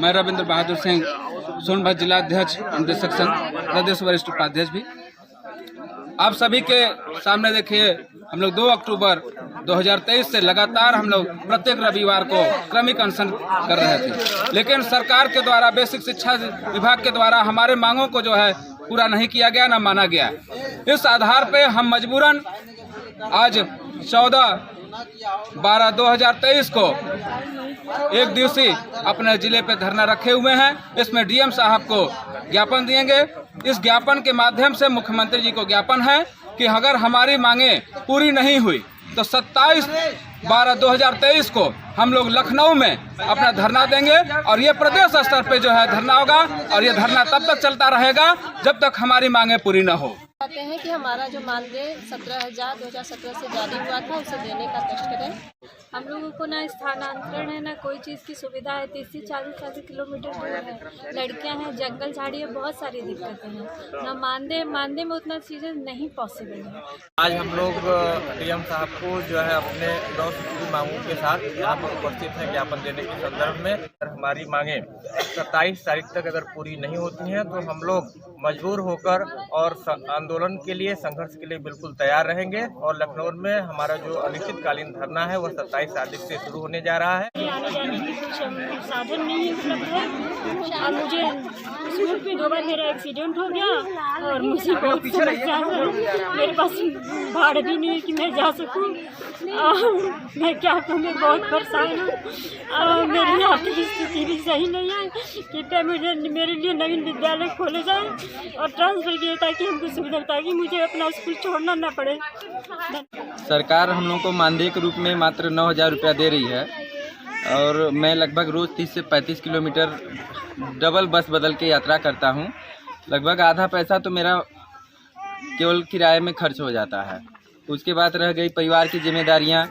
मैं रविंद्र बहादुर सिंह, सोनभद्र जिलाध्यक्ष अनुदेशक संघ, प्रदेश वरिष्ठ उपाध्यक्ष भी। आप सभी के सामने देखिए, हम लोग 2 अक्टूबर 2023 से लगातार हम लोग प्रत्येक रविवार को क्रमिक अनशन कर रहे थे, लेकिन सरकार के द्वारा, बेसिक शिक्षा विभाग के द्वारा हमारे मांगों को जो है पूरा नहीं किया गया, न माना गया। इस आधार पे हम मजबूरन आज 14/12/2023 को एक दिवसीय अपने जिले पे धरना रखे हुए हैं। इसमें डीएम साहब को ज्ञापन देंगे। इस ज्ञापन के माध्यम से मुख्यमंत्री जी को ज्ञापन है कि अगर हमारी मांगे पूरी नहीं हुई तो 27/12/2023 को हम लोग लखनऊ में अपना धरना देंगे और ये प्रदेश स्तर पे जो है धरना होगा, और ये धरना तब तक चलता रहेगा जब तक हमारी मांगे पूरी न हो। कहते हैं कि हमारा जो मानदेय 17,000 2017 से जारी हुआ था उसे देने का कष्ट करें। हम लोगों को ना स्थानांतरण है, ना कोई चीज़ की सुविधा है। 30-40 किलोमीटर दूर है, लड़कियां हैं, जंगल झाड़ी है, बहुत सारी दिक्कतें हैं। ना मानदेय में उतना चीज़ें नहीं पॉसिबल है। आज हम लोग डीएम साहब को जो है अपने 9 सूची मांगों के साथ यहाँ पर उपस्थित हैं ज्ञापन देने के संदर्भ में। हमारी मांगे 27 तारीख तक अगर पूरी नहीं होती हैं तो हम लोग मजबूर होकर और आंदोलन के लिए, संघर्ष के लिए बिल्कुल तैयार रहेंगे। और लखनऊ में हमारा जो अनिश्चितकालीन धरना है वह 27 तारीख से शुरू होने जा रहा है। आने जाने की कुछ साधन नहीं उपलब्ध है और मुझे स्कूल पे 2 बार मेरा एक्सीडेंट हो गया और मुझे बहुत समस्या है। मेरे पास भाड़ा भी नहीं है कि मैं जा सकूं। मैं क्या करूं, मैं बहुत परेशान हूँ। मेरी आर्थिक स्थिति भी सही नहीं है। कृपया मेरे लिए नवीन विद्यालय खोले जाए और ट्रांसफर किए ताकि हमको सुविधा, ताकि मुझे अपना स्कूल छोड़ना न पड़े। सरकार हम लोग को मानदेय के रूप में मात्र 9,000 रुपया दे रही है और मैं लगभग रोज़ 30 से 35 किलोमीटर डबल बस बदल के यात्रा करता हूँ। लगभग आधा पैसा तो मेरा केवल किराए में खर्च हो जाता है। उसके बाद रह गई परिवार की जिम्मेदारियाँ।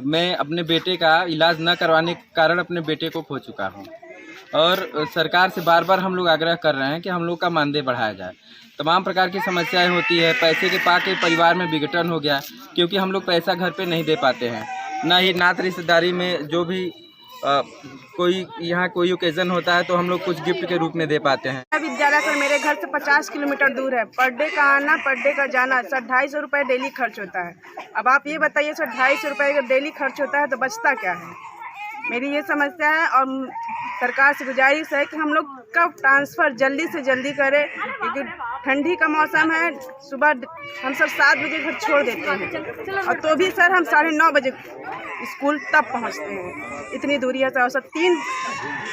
मैं अपने बेटे का इलाज न करवाने के कारण अपने बेटे को खो चुका हूँ और सरकार से बार बार हम लोग आग्रह कर रहे हैं कि हम लोग का मानदेय बढ़ाया जाए। तमाम प्रकार की समस्याएं होती है। पैसे के पाके परिवार में विघटन हो गया क्योंकि हम लोग पैसा घर पे नहीं दे पाते हैं। ना ही नात रिश्तेदारी में जो भी कोई यहाँ कोई ओकेजन होता है तो हम लोग कुछ गिफ्ट के रूप में दे पाते हैं। विद्यालय पर मेरे घर से 50 किलोमीटर दूर है। पर डे का आना, पर डे का जाना, सर 250 रुपये डेली खर्च होता है। अब आप ये बताइए सर, 250 रुपये अगर डेली खर्च होता है तो बचता क्या है? मेरी ये समस्या है और सरकार से गुजारिश है कि हम लोग का ट्रांसफ़र जल्दी से जल्दी करें, क्योंकि ठंडी का मौसम है। सुबह हम सब 7 बजे घर छोड़ देते हैं और तो भी सर हम 9:30 बजे स्कूल तब पहुंचते हैं। इतनी दूरी है सर, 3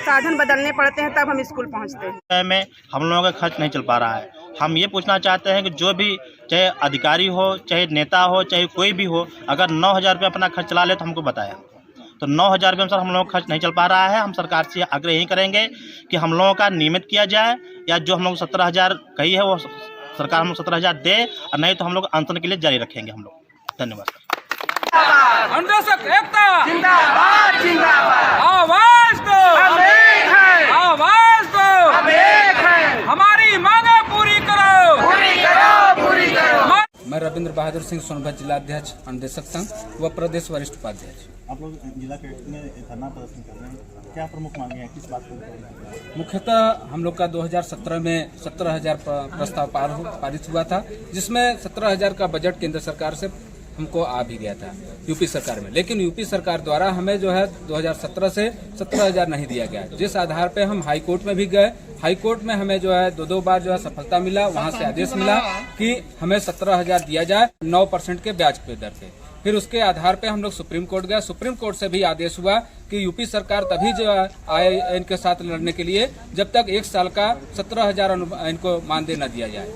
साधन बदलने पड़ते हैं तब हम स्कूल पहुंचते हैं। में हम लोगों का खर्च नहीं चल पा रहा है। हम ये पूछना चाहते हैं कि जो भी, चाहे अधिकारी हो, चाहे नेता हो, चाहे कोई भी हो, अगर 9,000 रुपये अपना खर्च चला ले तो हमको बताया। तो 9,000 रुपये में सर हम लोगों का खर्च नहीं चल पा रहा है। हम सरकार से आग्रह यही करेंगे कि हम लोगों का नियमित किया जाए, या जो हम लोग 17,000 कही है वो सरकार हम लोग 17,000 दे, और नहीं तो हम लोग अनशन के लिए जारी रखेंगे हम लोग। धन्यवाद सर। अनुदेशक एकता जिंदाबाद, जिंदाबाद। आवाज दो, हम एक हैं। आवाज दो, हम एक हैं। हमारी मांगे पूरी करो, पूरी करो, पूरी करो। मैं रविंद्र बहादुर सिंह, सोनभद्र जिलाध्यक्ष अनुदेशक संघ व प्रदेश वरिष्ठ उपाध्यक्ष। आप लोग जिला कैडेट में धरना प्रदर्शन कर रहे हैं, क्या प्रमुख मांगे हैं, किस बात को? मुख्यतः हम लोग का 2017 में 17,000 प्रस्ताव पारित हुआ था, जिसमें 17,000 का बजट केंद्र सरकार से हमको आ भी गया था यूपी सरकार में। लेकिन यूपी सरकार द्वारा हमें जो है 2017 से 17,000 नहीं दिया गया, जिस आधार पे हम हाई कोर्ट में भी गए। हाई कोर्ट में हमें जो है 2 बार जो है सफलता मिला। वहां से आदेश मिला कि हमें 17,000 दिया जाए 9% के ब्याज पे दर पे। फिर उसके आधार पे हम लोग सुप्रीम कोर्ट गए। सुप्रीम कोर्ट से भी आदेश हुआ कि यूपी सरकार तभी जो आए इनके साथ लड़ने के लिए जब तक 1 साल का 17,000 इनको मानदेय न दिया जाए।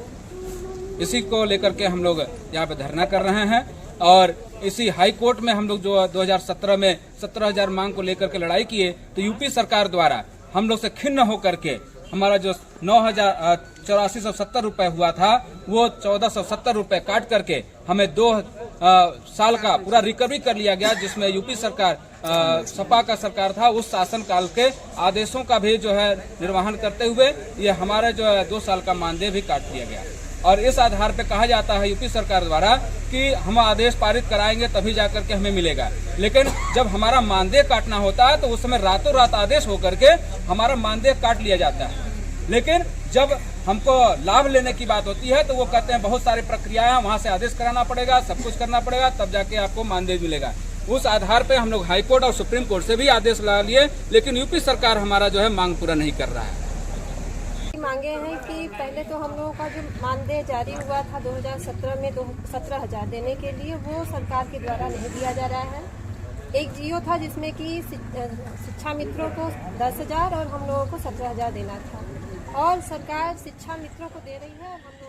इसी को लेकर के हम लोग यहाँ पे धरना कर रहे हैं और इसी हाई कोर्ट में हम लोग जो 2017 में 17,000 मांग को लेकर के लड़ाई किए, तो यूपी सरकार द्वारा हम लोग से खिन्न होकर के हमारा जो 9,8470 रुपये हुआ था वो 1,470 रुपये काट करके हमें 2 साल का पूरा रिकवरी कर लिया गया, जिसमें यूपी सरकार सपा का सरकार था उस शासन काल के आदेशों का भी जो है निर्वहन करते हुए ये हमारे जो है 2 साल का मानदेय भी काट दिया गया। और इस आधार पे कहा जाता है यूपी सरकार द्वारा कि हम आदेश पारित कराएंगे तभी जाकर के हमें मिलेगा, लेकिन जब हमारा मानदेय काटना होता है तो उस समय रातों रात आदेश होकर के हमारा मानदेय काट लिया जाता है। लेकिन जब हमको लाभ लेने की बात होती है तो वो कहते हैं बहुत सारी प्रक्रियाएं, वहां से आदेश कराना पड़ेगा, सब कुछ करना पड़ेगा, तब जाके आपको मानदेय मिलेगा। उस आधार पे हम लोग हाई कोर्ट और सुप्रीम कोर्ट से भी आदेश ला लिए, लेकिन यूपी सरकार हमारा जो है मांग पूरा नहीं कर रहा है। मांगे हैं कि पहले तो हम लोगों का जो मानदेय जारी हुआ था 2017 में 17,000 देने के लिए, वो सरकार के द्वारा नहीं दिया जा रहा है। एक जियो था जिसमें कि शिक्षा मित्रों को 10,000 और हम लोगों को 17,000 देना था, और सरकार शिक्षा मित्रों को दे रही है, हम लोग